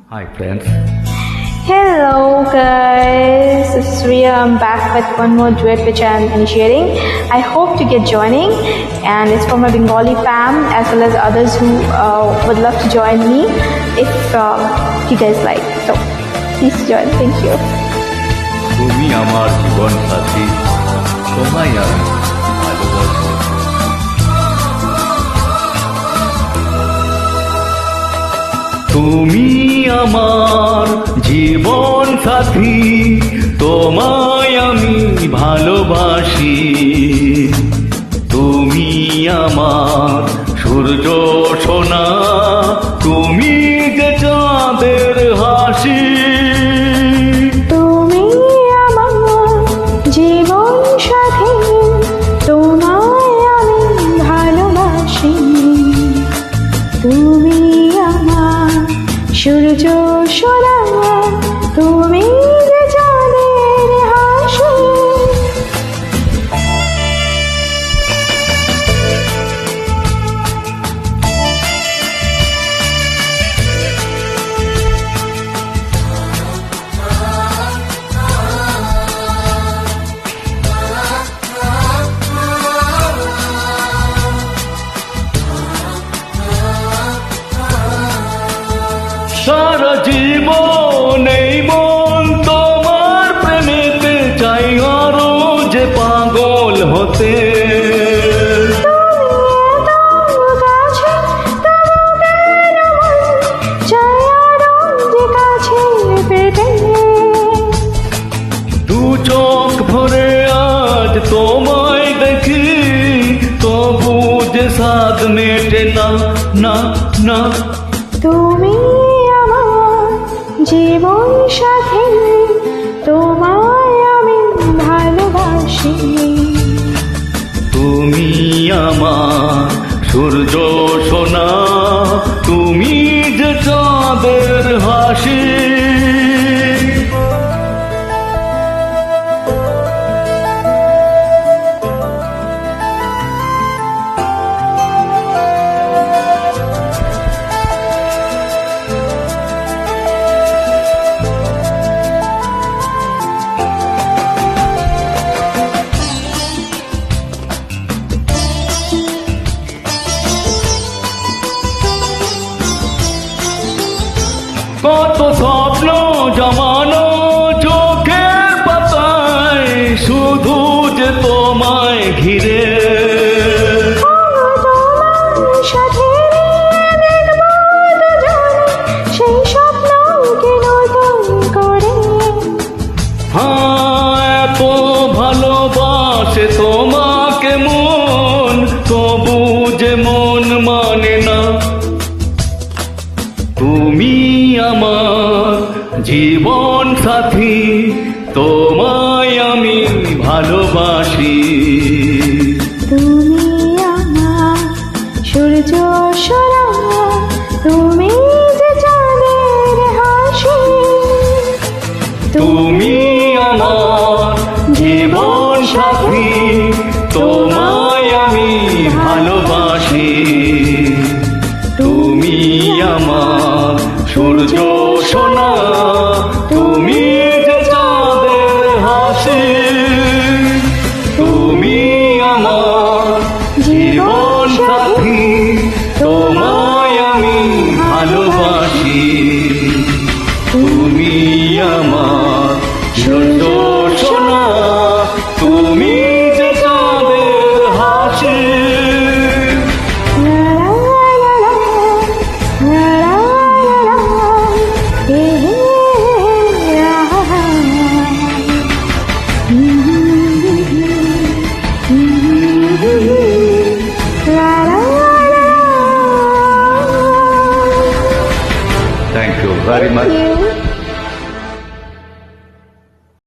Hi friends. Hello guys, this is Ria. I'm back with one more duet which I'm initiating. I hope to get joining, and it's for my Bengali fam as well as others who would love to join me if you guys like. So please join. Thank you. তুমি আমার জীবন সাথী, তোমায় আমি ভালোবাসি। তুমি আমার জীবন সাথী, তোমায় আমি ভালোবাসি। তুমি আমার সূর্য সোনা, তুমি যে চাঁদের হাসি। তুমি আমার জীবন সাথী, তোমায় আমি ভালোবাসি। তুমি আমার সূর্য সোনা, তুমি যে চাঁদের হাসি। সারা জীবন এই মন তোমার প্রেমেতে চাই আরো যে পাগল হতে। দু চোখ ভরে আজ তোমায় দেখি, তবু যে সাদ মেটে না না না। তুমি আমার জীবন সাথী, তোমায় আমি ভালোবাসি। তুমি আমার সূর্য সোনা, তুমি যে চাঁদের হাসি। কত স্বপ্ন জমানো চোখের পাতায়, শুধু যে তোমায় ঘিরে। সেই স্বপ্ন করে এত ভালোবাসে তোমাকে মন, তবু যে মন মানে না। তুমি আমার জীবন সাথী, তোমায় আমি ভালোবাসি। তুমি আমার সূর্য সোনা, তুমি যে চাঁদের হাসি। তুমি আমার জীবন সাথী, তোমায় আমি ভালোবাসি। তুমি আমার সূর্য সোনা, তুমি যে চাঁদের হাসি। তুমি আমার জীবন সাথী, তোমায় আমি ভালোবাসি। তুমি আমার সূর্য সোনা, তুমি যে চাঁদের হাসি। Thank you very much.